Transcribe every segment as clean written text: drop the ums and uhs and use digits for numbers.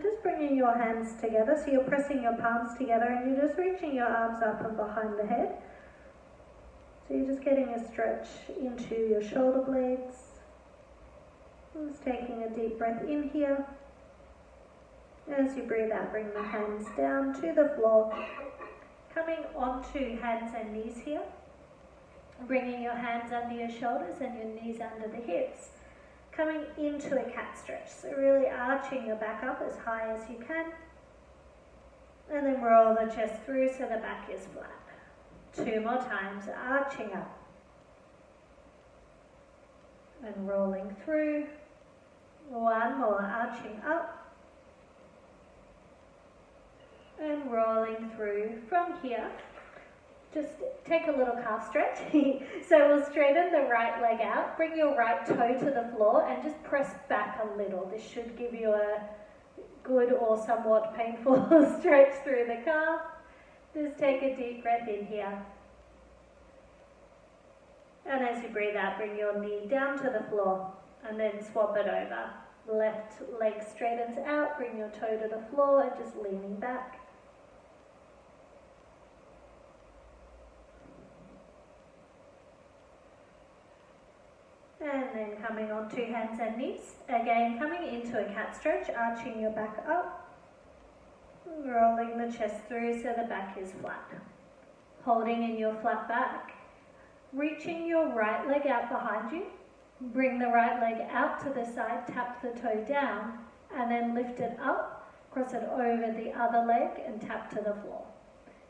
then just bringing your hands together, so you're pressing your palms together and you're just reaching your arms up and behind the head. So you're just getting a stretch into your shoulder blades. Just taking a deep breath in here. As you breathe out, bring the hands down to the floor. Coming onto hands and knees here. Bringing your hands under your shoulders and your knees under the hips. Coming into a cat stretch. So really arching your back up as high as you can. And then roll the chest through so the back is flat. 2 more times, arching up. And rolling through. 1 more, arching up. And rolling through from here. Just take a little calf stretch. So we'll straighten the right leg out, bring your right toe to the floor and just press back a little. This should give you a good or somewhat painful stretch through the calf. Just take a deep breath in here. And as you breathe out, bring your knee down to the floor and then swap it over. Left leg straightens out, bring your toe to the floor and just leaning back. And then coming on to hands and knees. Again, coming into a cat stretch, arching your back up. Rolling the chest through so the back is flat. Holding in your flat back. Reaching your right leg out behind you. Bring the right leg out to the side, tap the toe down, and then lift it up, cross it over the other leg and tap to the floor.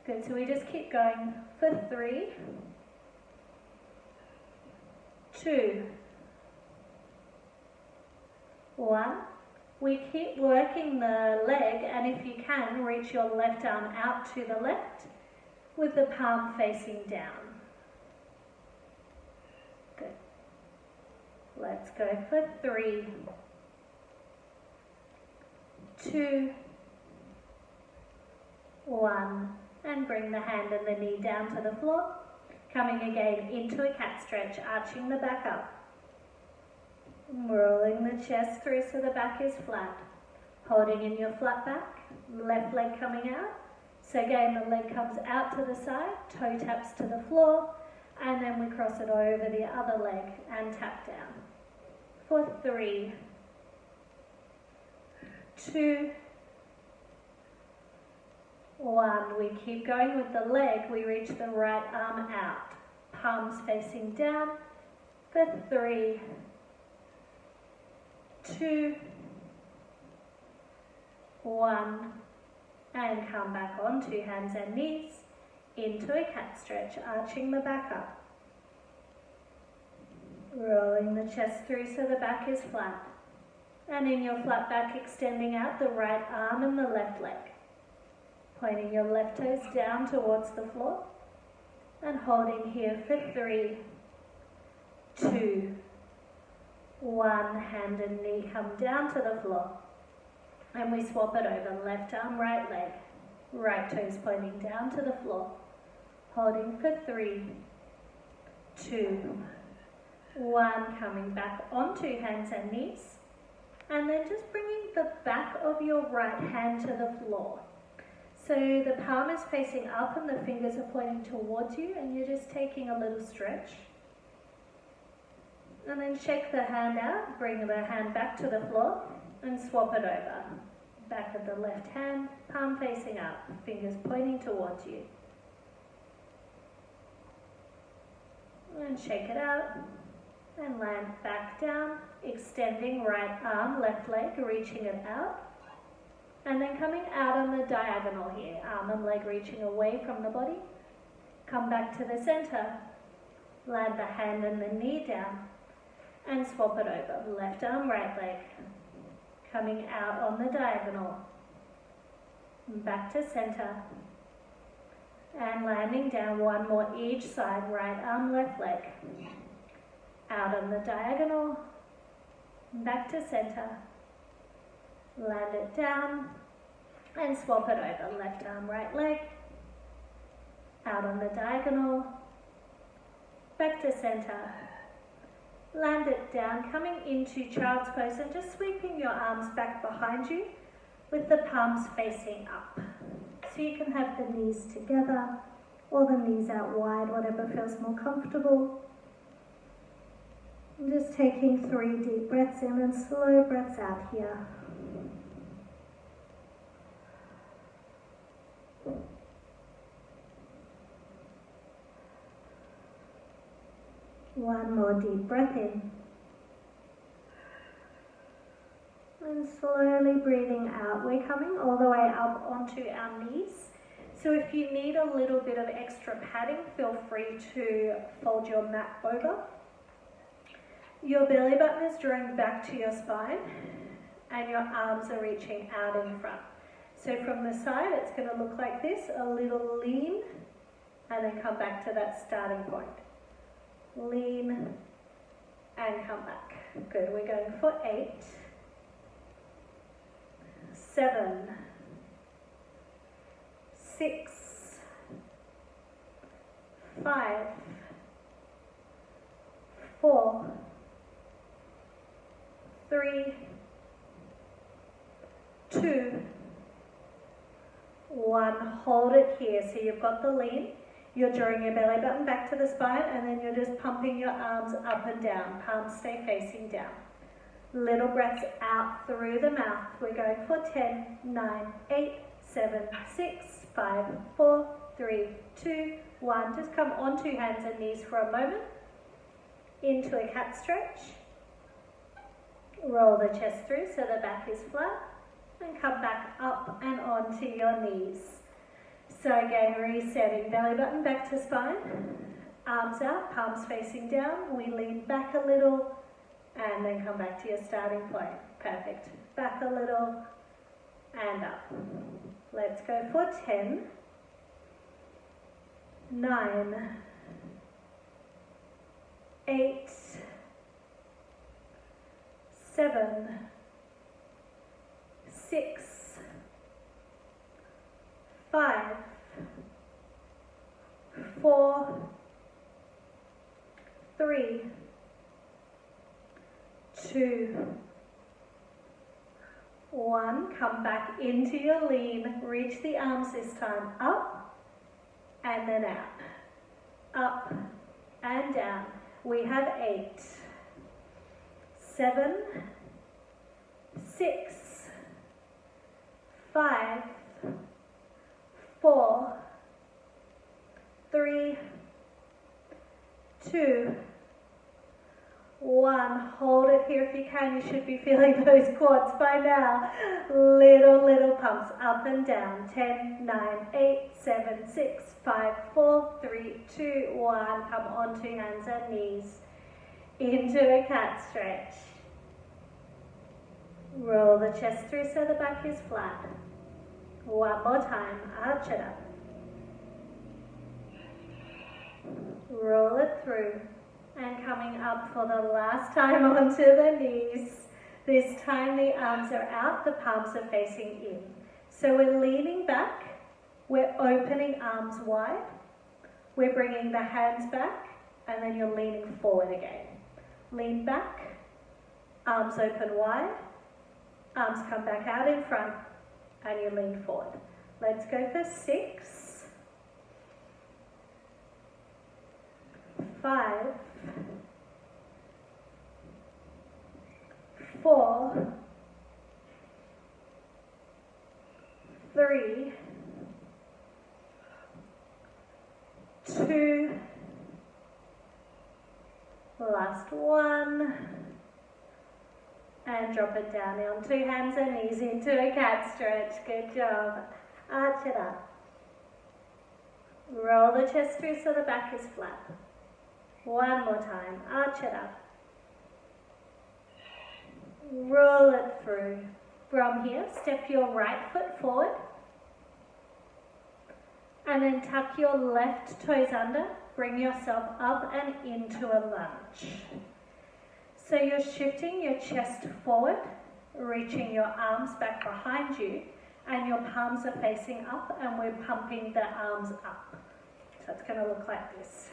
Good, so we just keep going for 3, 2, 1. We keep working the leg, and if you can, reach your left arm out to the left with the palm facing down. Good. Let's go for 3, 2, 1, and bring the hand and the knee down to the floor. Coming again into a cat stretch, arching the back up. Rolling the chest through so the back is flat. Holding in your flat back, left leg coming out. So again, the leg comes out to the side, toe taps to the floor, and then we cross it over the other leg and tap down. For 3, 2, 1. We keep going with the leg. We reach the right arm out. Palms facing down. For 3, 2, 1. And come back onto hands and knees. Into a cat stretch, arching the back up. Rolling the chest through so the back is flat. And in your flat back, extending out the right arm and the left leg. Pointing your left toes down towards the floor. And holding here for 3, 2, 1. Hand and knee come down to the floor. And we swap it over. Left arm, right leg. Right toes pointing down to the floor. Holding for 3, 2, 1. Coming back onto hands and knees. And then just bringing the back of your right hand to the floor. So the palm is facing up and the fingers are pointing towards you, and you're just taking a little stretch. And then shake the hand out, bring the hand back to the floor and swap it over. Back of the left hand, palm facing up, fingers pointing towards you. And shake it out and land back down, extending right arm, left leg, reaching it out. And then coming out on the diagonal here, arm and leg reaching away from the body. Come back to the center, land the hand and the knee down, and swap it over. Left arm, right leg, coming out on the diagonal. Back to center, and landing down. 1 more each side, right arm, left leg. Out on the diagonal, back to center. Land it down and swap it over. Left arm, right leg. Out on the diagonal. Back to center. Land it down, coming into child's pose and just sweeping your arms back behind you. with the palms facing up. So you can have the knees together or the knees out wide, whatever feels more comfortable. And just taking 3 deep breaths in and slow breaths out here. One more deep breath in. And slowly breathing out. We're coming all the way up onto our knees. So if you need a little bit of extra padding, feel free to fold your mat over. Your belly button is drawing back to your spine and your arms are reaching out in front. So from the side, it's going to look like this, a little lean, and then come back to that starting point. Lean and come back. Good, we're going for 8, 7, 6, 5, 4, 3, 2, 1. Hold it here. So you've got the lean. You're drawing your belly button back to the spine, and then you're just pumping your arms up and down. Palms stay facing down. Little breaths out through the mouth. We're going for 10, 9, 8, 7, 6, 5, 4, 3, 2, 1. Just come onto hands and knees for a moment. Into a cat stretch. Roll the chest through so the back is flat. And come back up and onto your knees. So again, resetting, belly button back to spine, arms out, palms facing down. We lean back a little and then come back to your starting point. Perfect. Back a little and up. Let's go for 10, 9, 8, 7, 6, 5, 4, 3, 2, 1. Come back into your lean. Reach the arms this time up and then out. Up and down. We have 8, 7, 6, 5, 4, 3, 2, 1. Hold it here if you can. You should be feeling those quads by now. Little pumps up and down. 10, 9, 8, 7, 6, 5, 4, 3, 2, 1. Come onto hands and knees. Into a cat stretch. Roll the chest through so the back is flat. One more time. Arch it up. Roll it through. And coming up for the last time onto the knees. This time the arms are out, the palms are facing in. So we're leaning back, we're opening arms wide, we're bringing the hands back, and then you're leaning forward again. Lean back, arms open wide, arms come back out in front, and you lean forward. Let's go for 6, 5, 4, 3, 2, last one, and drop it down on 2 hands and knees into a cat stretch. Good job. Arch it up. Roll the chest through so the back is flat. One more time. Arch it up. Roll it through. From here, step your right foot forward. And then tuck your left toes under. Bring yourself up and into a lunge. So you're shifting your chest forward, reaching your arms back behind you, and your palms are facing up, and we're pumping the arms up. So it's going to look like this.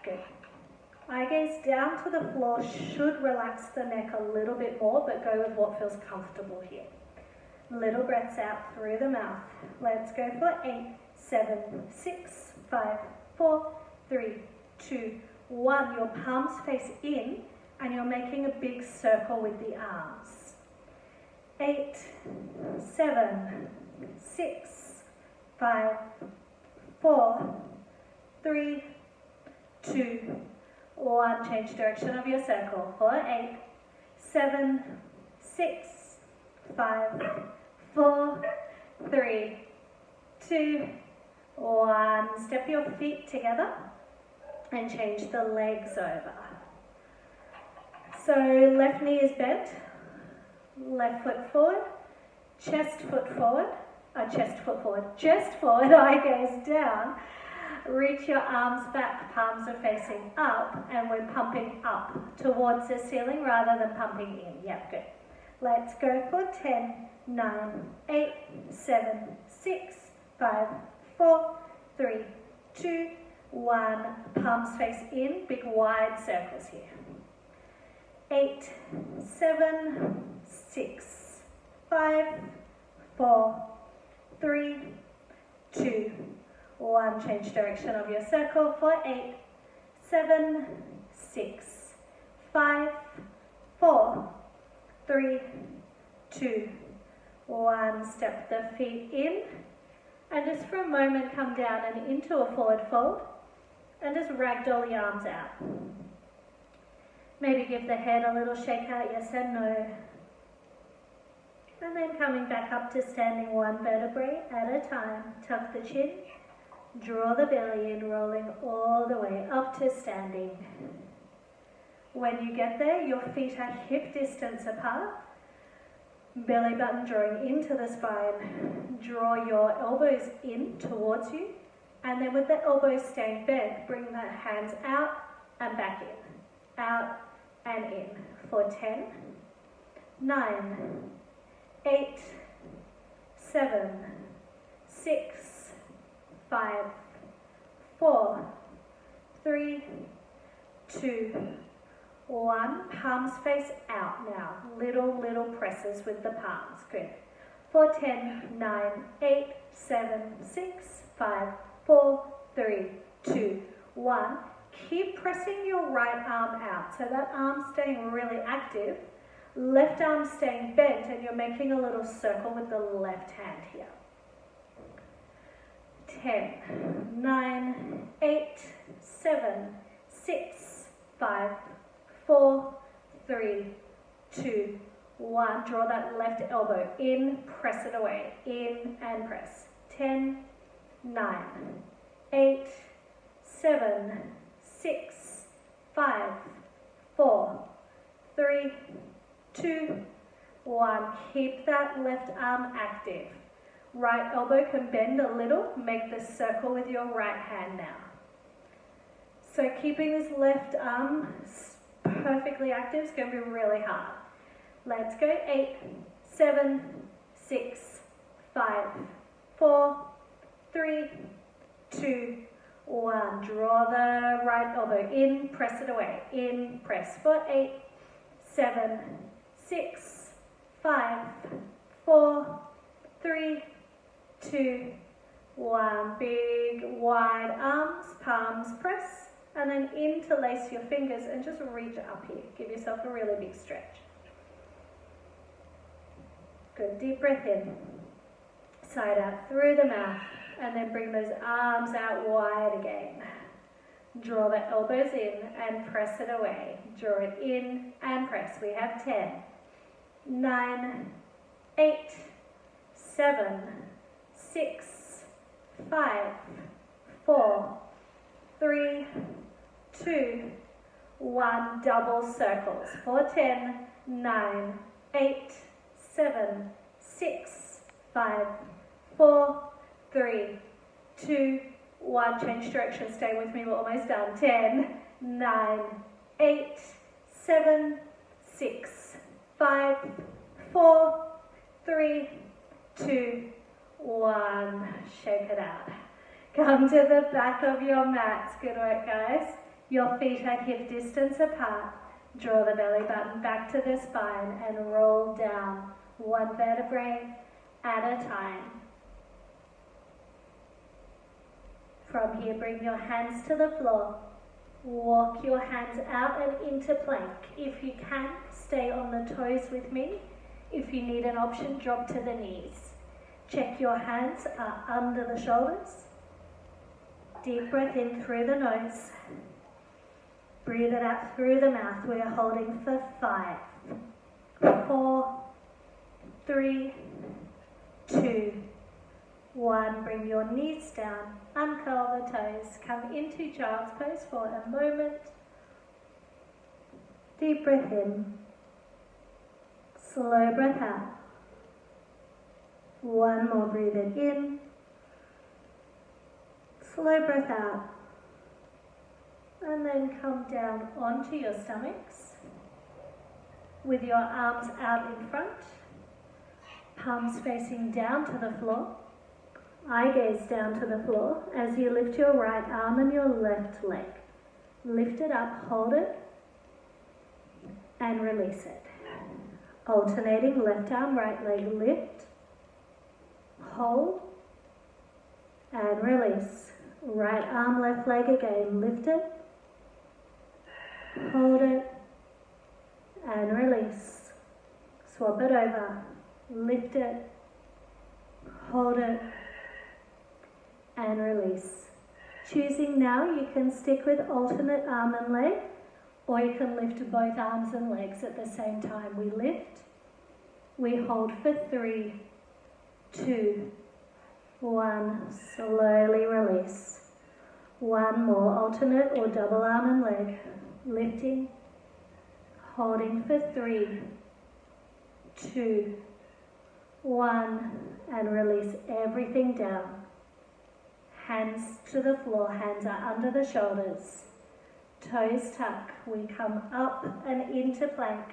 Good. Eye gaze down to the floor should relax the neck a little bit more, but go with what feels comfortable here. Little breaths out through the mouth. Let's go for 8, 7, 6, 5, 4, 3, 2, 1. Your palms face in and you're making a big circle with the arms. 8, 7, 6, 5, 4, 3, 2, 1. Change direction of your circle. For 8, 7, 6, 5, 4, 3, 2, 1. Step your feet together and change the legs over. So left knee is bent, left foot forward, chest foot forward, chest forward, eye gaze down. Reach your arms back, palms are facing up, and we're pumping up towards the ceiling rather than pumping in. Yep, good. Let's go for 10, 9, 8, 7, 6, 5, 4, 3, 2, 1. Palms face in, big wide circles here. 8, 7, 6, 5, 4, 3, 2, 1. Change direction of your circle for 8, 7, 6, 5, 4, 3, 2, 1. Step the feet in and just for a moment come down and into a forward fold and just ragdoll the arms out. Maybe give the head a little shake out, yes and no. And then coming back up to standing one vertebrae at a time. Tuck the chin, draw the belly in, rolling all the way up to standing. When you get there, your feet are hip distance apart. Belly button drawing into the spine. Draw your elbows in towards you. And then with the elbows staying bent, bring the hands out and back in. Out and in. For 10, 9, 8, 7, 6, 5, 4, 3, 2, 1. Palms face out now. Little presses with the palms. Good. For 10, 9, 8, 7, 6, 5, 4, 3, 2, 1. Keep pressing your right arm out. So that arm staying really active. Left arm staying bent and you're making a little circle with the left hand here. 10, 9, 8, 7, 6, 5, 4, 3, 2, 1. Draw that left elbow in, press it away. In and press. 10, 9, 8, 7, 6, 5, 4, 3, 2, 1. Keep that left arm active. Right elbow can bend a little. Make the circle with your right hand now. So keeping this left arm perfectly active is going to be really hard. Let's go. 8, 7, 6, 5, 4, 3, 2, 1. Draw the right elbow in, press it away. In, press for 8, 7, 6, 5, 4, 3, 2, 1. Big wide arms, palms press, and then interlace your fingers and just reach up here. Give yourself a really big stretch. Good, deep breath in. Side out through the mouth, and then bring those arms out wide again. Draw the elbows in and press it away. Draw it in and press. We have 10, 9, 8, 7, 6, 5, 4, 3, 2, 1. Double circles. For 10, 9, 8, 7, 6, 5, 4, 3, 2, 1. Change direction. Stay with me. We're almost done. 10, 9, 8, 7, 6, 5, 4, 3, 2, 1. Shake it out. Come to the back of your mats. Good work, guys. Your feet are hip distance apart. Draw the belly button back to the spine and roll down one vertebrae at a time. From here, bring your hands to the floor. Walk your hands out and into plank. If you can, stay on the toes with me. If you need an option, drop to the knees. Check your hands are under the shoulders. Deep breath in through the nose. Breathe it out through the mouth. We are holding for 5, 4, 3, 2, 1. Bring your knees down. Uncurl the toes. Come into child's pose for a moment. Deep breath in. Slow breath out. One more, breathe it in. Slow breath out. And then come down onto your stomachs with your arms out in front, palms facing down to the floor. Eye gaze down to the floor as you lift your right arm and your left leg. Lift it up, hold it, and release it. Alternating left arm, right leg, lift, hold, and release. Right arm, left leg again, lift it, hold it, and release. Swap it over, lift it, hold it, and release. Choosing now, you can stick with alternate arm and leg, or you can lift both arms and legs at the same time. We lift, we hold for 3, 2, 1, slowly release. One more, alternate or double arm and leg. Lifting, holding for 3, 2, 1, and release everything down. Hands to the floor, hands are under the shoulders. Toes tuck, we come up and into plank.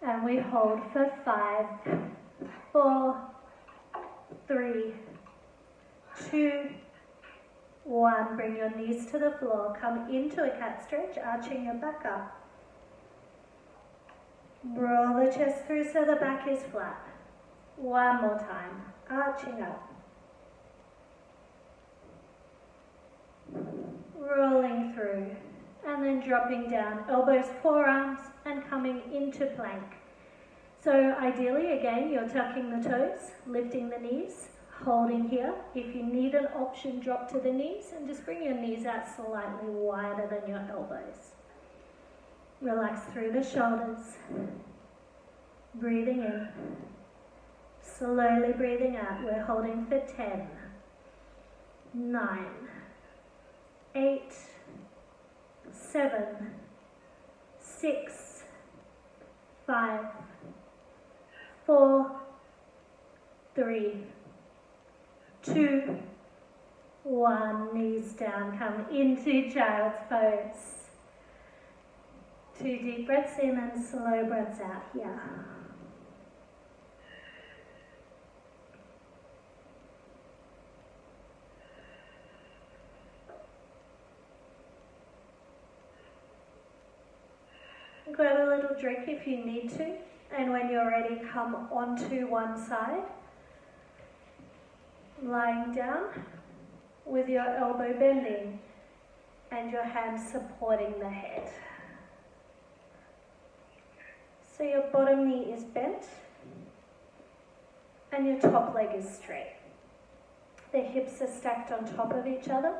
And we hold for 5, 4, 3, 2, 1. Bring your knees to the floor. Come into a cat stretch, arching your back up. Roll the chest through so the back is flat. One more time, arching up. Rolling through, and then dropping down, elbows, forearms, and coming into plank. So ideally, again, you're tucking the toes, lifting the knees, holding here. If you need an option, drop to the knees and just bring your knees out slightly wider than your elbows. Relax through the shoulders. Breathing in. Slowly breathing out. We're holding for 10, 9, 8, 7, 6, 5, 4, 3, 2, 1. Knees down, come into child's pose. 2 deep breaths in and slow breaths out here. Grab a little drink if you need to, and when you're ready, come onto one side, lying down with your elbow bending and your hands supporting the head. So your bottom knee is bent and your top leg is straight. The hips are stacked on top of each other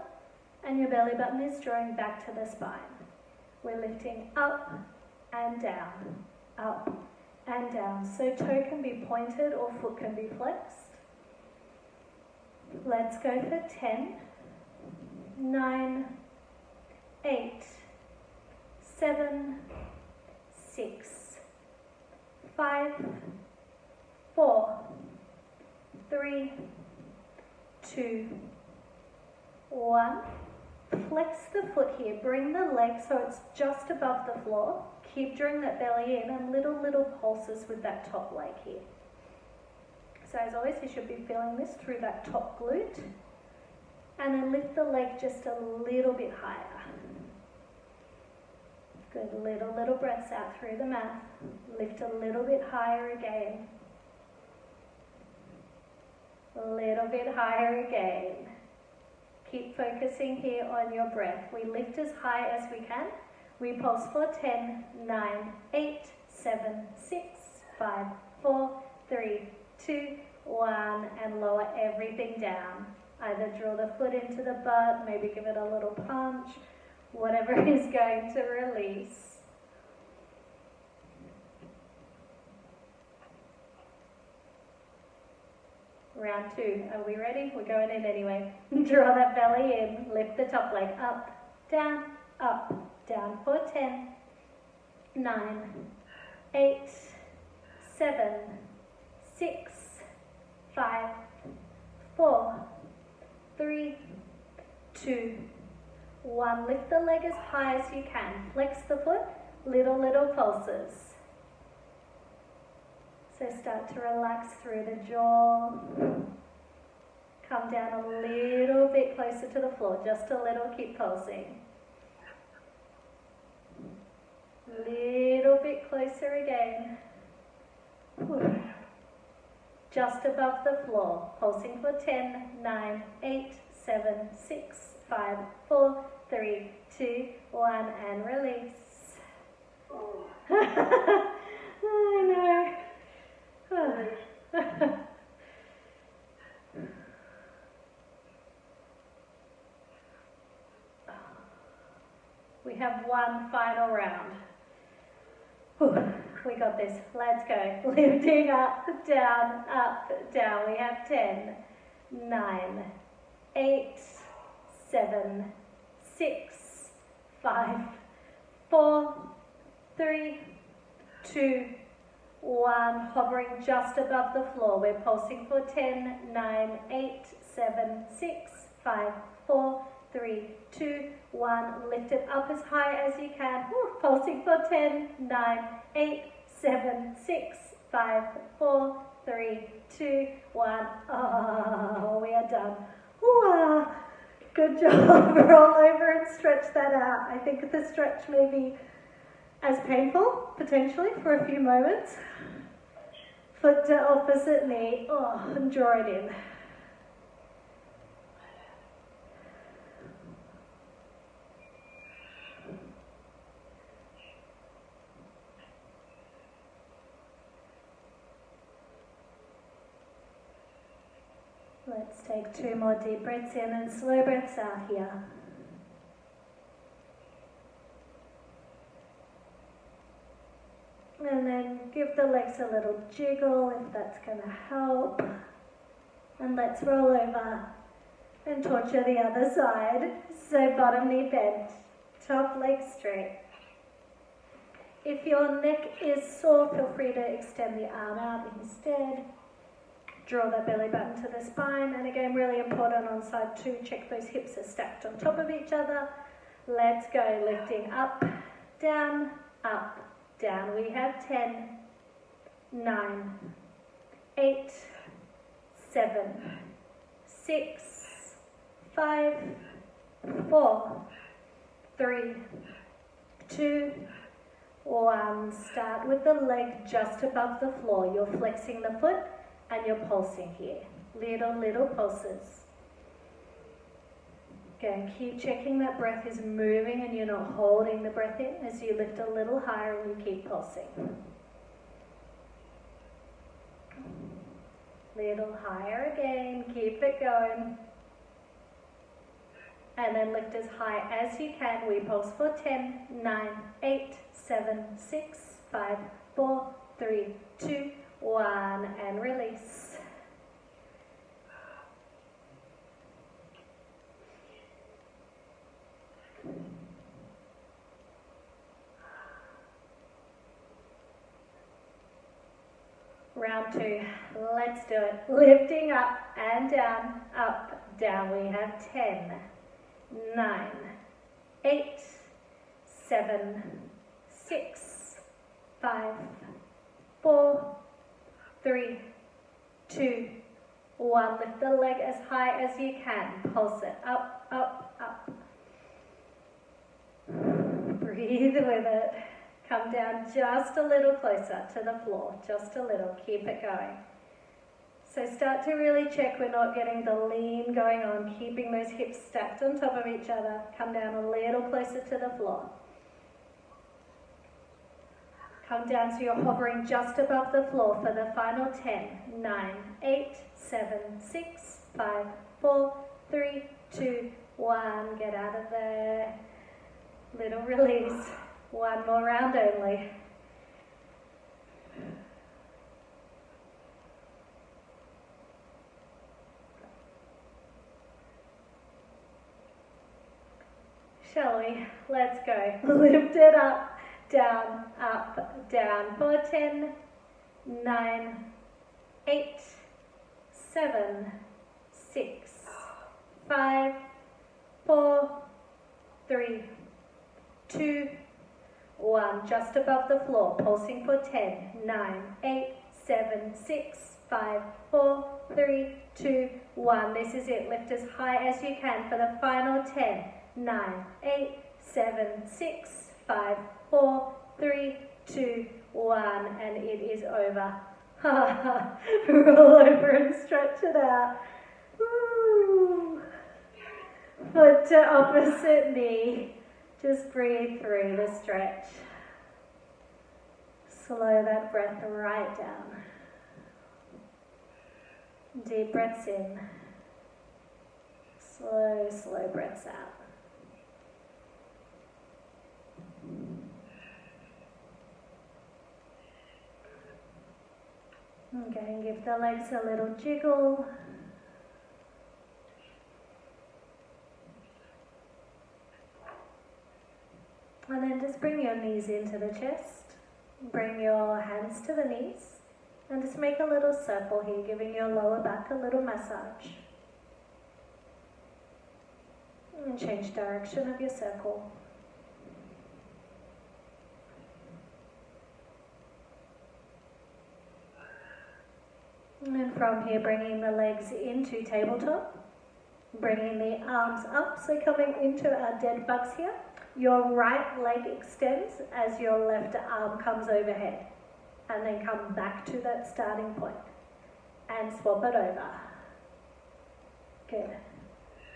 and your belly button is drawing back to the spine. We're lifting up and down, up and down. So toe can be pointed or foot can be flexed. Let's go for 10, 9, 8, 7, 6, 5, 4, 3, 2, 1. Flex the foot here. Bring the leg so it's just above the floor. Keep drawing that belly in and little pulses with that top leg here. So as always, you should be feeling this through that top glute. And then lift the leg just a little bit higher. Good, little breaths out through the mouth. Lift a little bit higher again. A little bit higher again. Keep focusing here on your breath. We lift as high as we can. We pulse for 10, 9, 8, 7, 6, 5, 4, 3, 2, 1, and lower everything down. Either draw the foot into the butt, maybe give it a little punch, whatever is going to release. Round 2, are we ready? We're going in anyway. Draw that belly in, lift the top leg up, down, for 10, 9, 8, 7, 6, 5, 4, 3, 2, 1. Lift the leg as high as you can. Flex the foot, little pulses. So start to relax through the jaw. Come down a little bit closer to the floor, just a little, keep pulsing. Little bit closer again. Just above the floor, pulsing for 10, 9, 8, 7, 6, 5, 4, 3, 2, 1, and release. I know. We have one final round. We got this. Let's go. Lifting up, down, down. We have 10, 9, 8, 7, 6, 5, 4, 3, 2, 1. Hovering just above the floor. We're pulsing for 10, 9, 8, 7, 6, 5, 4, 3, 2, 1. Lift it up as high as you can. Pulsing for 10, 9, 8, 7, 6, 5, 4, 3, 2, 1. Oh, we are done. Ooh, good job. Roll over and stretch that out. I think the stretch may be as painful, potentially, for a few moments. Foot to opposite knee. And draw it in. Let's take 2 more deep breaths in and slow breaths out here. And then give the legs a little jiggle if that's going to help. And let's roll over and torture the other side. So bottom knee bent, top leg straight. If your neck is sore, feel free to extend the arm out instead. Draw that belly button to the spine. And again, really important on side 2, check those hips are stacked on top of each other. Let's go, lifting up, down, down. We have 10, 9, 8, 7, 6, 5, 4, 3, 2, 1. Start with the leg just above the floor. You're flexing the foot and you're pulsing here. Little pulses. Again, keep checking that breath is moving and you're not holding the breath in as you lift a little higher and you keep pulsing. Little higher again, keep it going. And then lift as high as you can. We pulse for 10, 9, 8, 7, 6, 5, 4, 3, 2, 1, and release. Round 2, let's do it. Lifting up and down, down. We have 10, 9, 8, 7, 6, 5, 4, 3, 2, 1. Lift the leg as high as you can. Pulse it up. Breathe with it. Come down just a little closer to the floor, just a little. Keep it going. So start to really check we're not getting the lean going on, keeping those hips stacked on top of each other. Come down a little closer to the floor. Come down so you're hovering just above the floor for the final 10, 9, 8, 7, 6, 5, 4, 3, 2, 1. Get out of there. Little release. One more round only. Shall we? Let's go. Lift it up, down, for 10, 9, 8, 7, 6, 5, 4, 3, 2, 1. Just above the floor, pulsing for 10, 9, 8, 7, 6, 5, 4, 3, 2, 1. This is it. Lift as high as you can for the final 10, 9, 8, 7, 6, 5, 4, 3, 2, 1, and it is over. Roll over and stretch it out. Woo. Foot to opposite knee. Just breathe through the stretch. Slow that breath right down. Deep breaths in. Slow, slow breaths out. Okay, and give the legs a little jiggle. And then just bring your knees into the chest. Bring your hands to the knees. And just make a little circle here, giving your lower back a little massage. And change direction of your circle. And from here, bringing the legs into tabletop. Bringing the arms up, so coming into our dead bugs here. Your right leg extends as your left arm comes overhead. And then come back to that starting point. And swap it over. Good.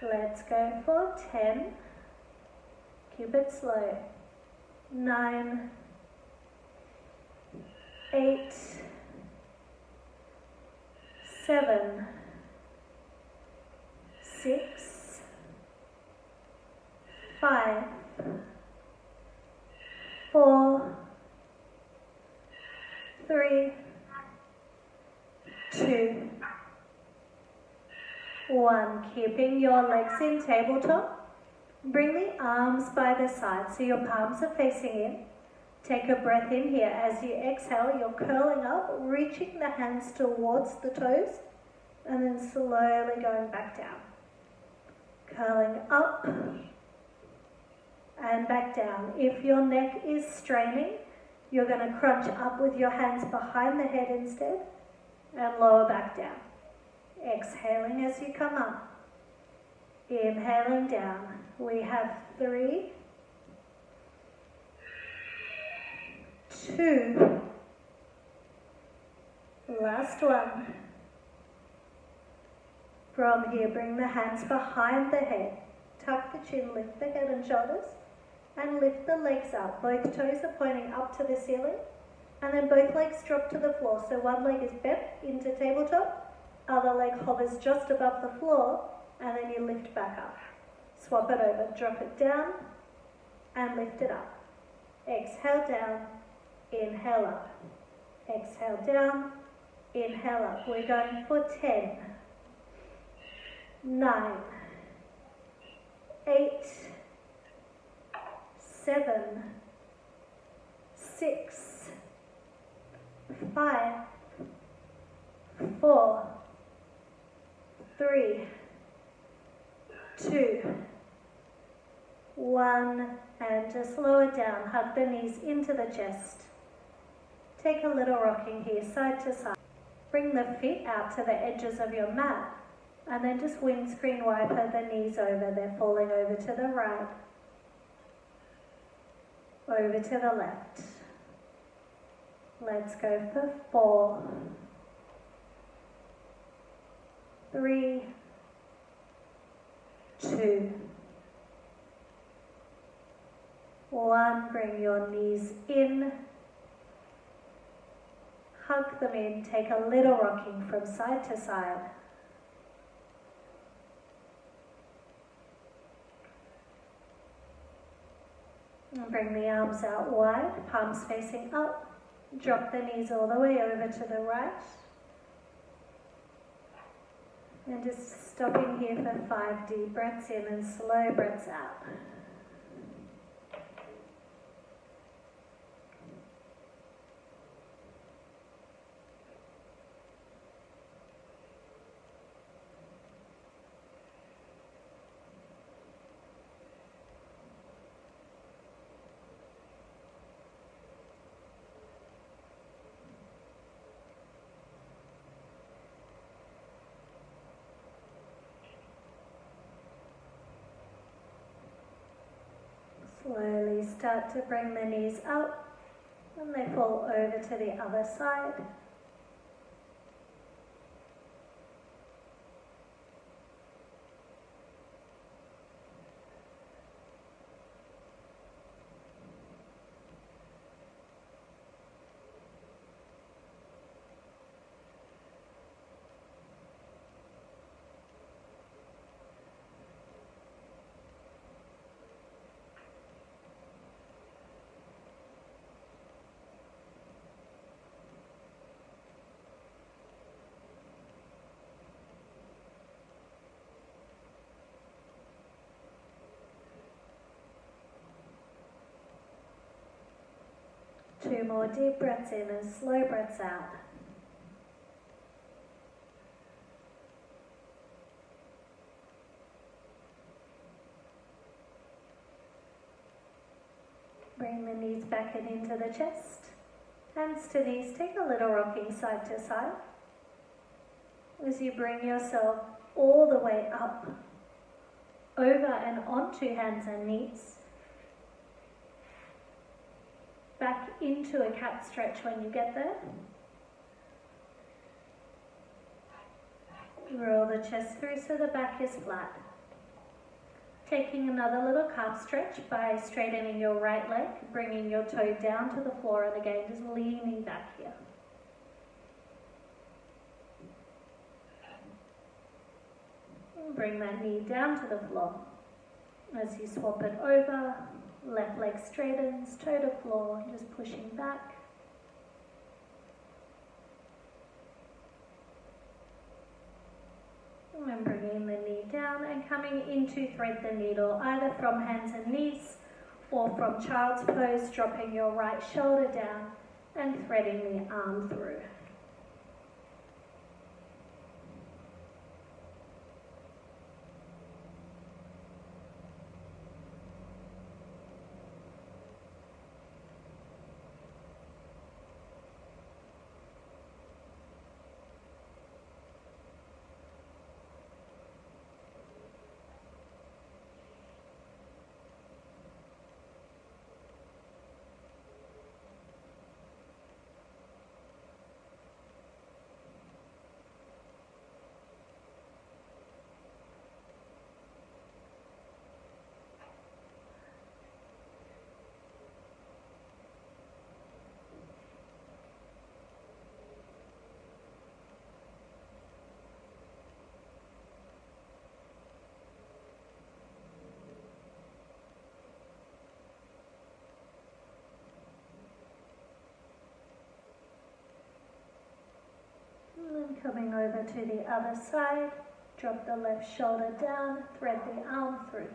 Let's go for 10. Keep it slow. 9, 8, 7, 6, 5, 4, 3, 2, 1. Keeping your legs in tabletop. Bring the arms by the side so your palms are facing in. Take a breath in here. As you exhale, you're curling up, reaching the hands towards the toes, and then slowly going back down. Curling up and back down. If your neck is straining, you're going to crunch up with your hands behind the head instead, and lower back down. Exhaling as you come up. Inhaling down. We have 3, 2, last one. From here, bring the hands behind the head. Tuck the chin, lift the head and shoulders, and lift the legs up. Both toes are pointing up to the ceiling, and then both legs drop to the floor. So one leg is bent into tabletop, other leg hovers just above the floor, and then you lift back up. Swap it over, drop it down, and lift it up. Exhale down, inhale up. Exhale down, inhale up. We're going for 10, 9, 8, 7, 6, 5, 4, 3, 2, 1, and just lower down. Hug the knees into the chest. Take a little rocking here, side to side. Bring the feet out to the edges of your mat, and then just windscreen wiper the knees over. They're falling over to the right, over to the left. Let's go for 4, 3, 2, 1. Bring your knees in. Hug them in. Take a little rocking from side to side. And bring the arms out wide, palms facing up. Drop the knees all the way over to the right. And just stopping here for 5 deep breaths in and slow breaths out. Slowly start to bring the knees up and they fall over to the other side. Two more deep breaths in and slow breaths out. Bring the knees back and into the chest. Hands to knees, take a little rocking side to side. As you bring yourself all the way up, over and onto hands and knees. Back into a cat stretch when you get there. Roll the chest through so the back is flat. Taking another little calf stretch by straightening your right leg, bringing your toe down to the floor and again just leaning back here. And bring that knee down to the floor. As you swap it over, left leg straightens, toe to floor, just pushing back. And then bringing the knee down and coming into thread the needle, either from hands and knees or from child's pose, dropping your right shoulder down and threading the arm through. And coming over to the other side, drop the left shoulder down, thread the arm through.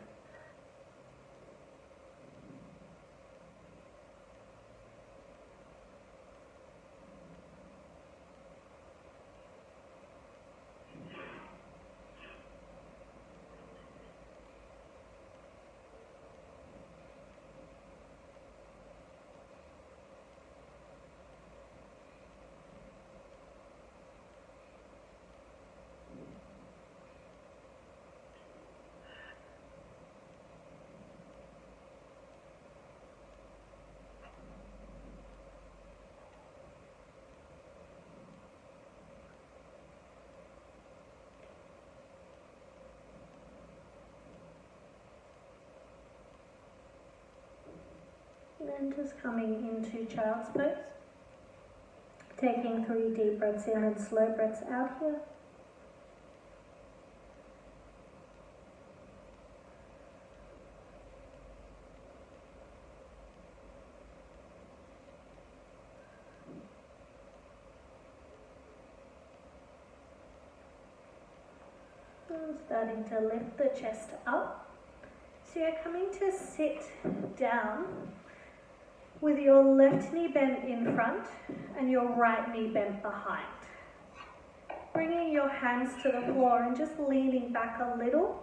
And just coming into child's pose. Taking 3 deep breaths in and slow breaths out here. And starting to lift the chest up. So you're coming to sit down with your left knee bent in front and your right knee bent behind. Bringing your hands to the floor and just leaning back a little.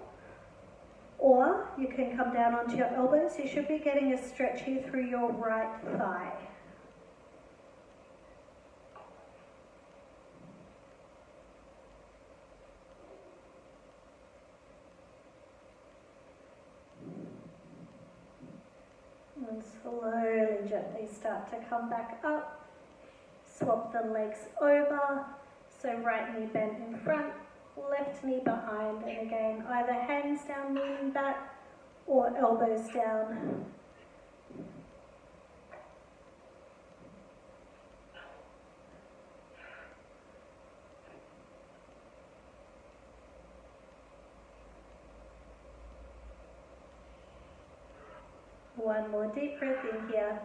Or you can come down onto your elbows. You should be getting a stretch here through your right thigh. And slowly, gently start to come back up. Swap the legs over. So right knee bent in front, left knee behind. And again, either hands down, leaning back, or elbows down. One more deep breath in here.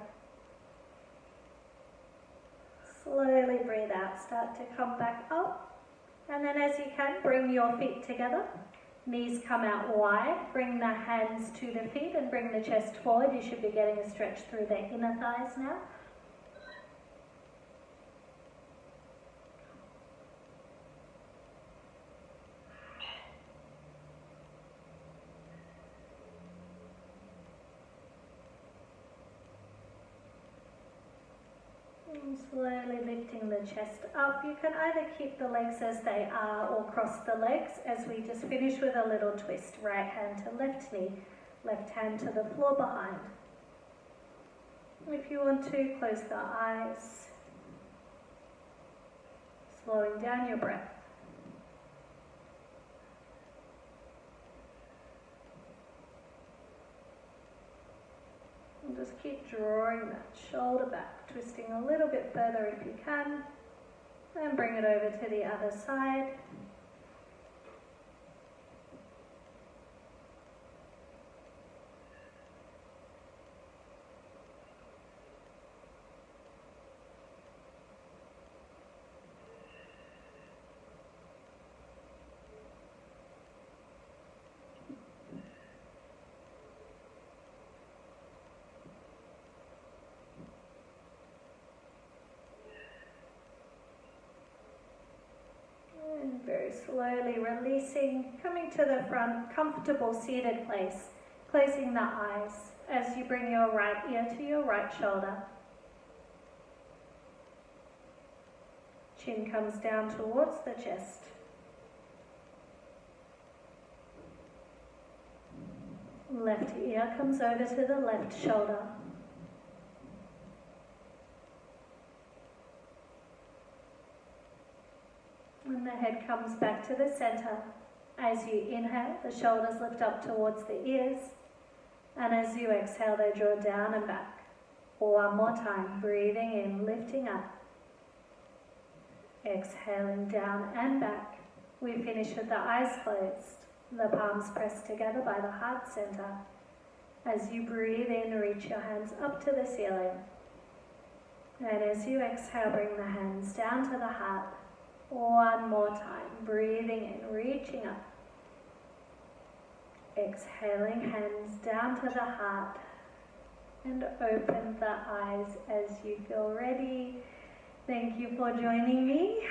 Slowly breathe out, start to come back up. And then as you can, bring your feet together. Knees come out wide. Bring the hands to the feet and bring the chest forward. You should be getting a stretch through the inner thighs now. And slowly lifting the chest up. You can either keep the legs as they are or cross the legs as we just finish with a little twist. Right hand to left knee, left hand to the floor behind. If you want to, close the eyes, slowing down your breath. And just keep drawing that shoulder back, twisting a little bit further if you can, and bring it over to the other side. And very slowly releasing, coming to the front, comfortable seated place, closing the eyes as you bring your right ear to your right shoulder. Chin comes down towards the chest. Left ear comes over to the left shoulder. And the head comes back to the center. As you inhale, the shoulders lift up towards the ears. And as you exhale, they draw down and back. One more time, breathing in, lifting up. Exhaling down and back. We finish with the eyes closed. The palms pressed together by the heart center. As you breathe in, reach your hands up to the ceiling. And as you exhale, bring the hands down to the heart. One more time, breathing in, reaching up. Exhaling, hands down to the heart. And open the eyes as you feel ready. Thank you for joining me.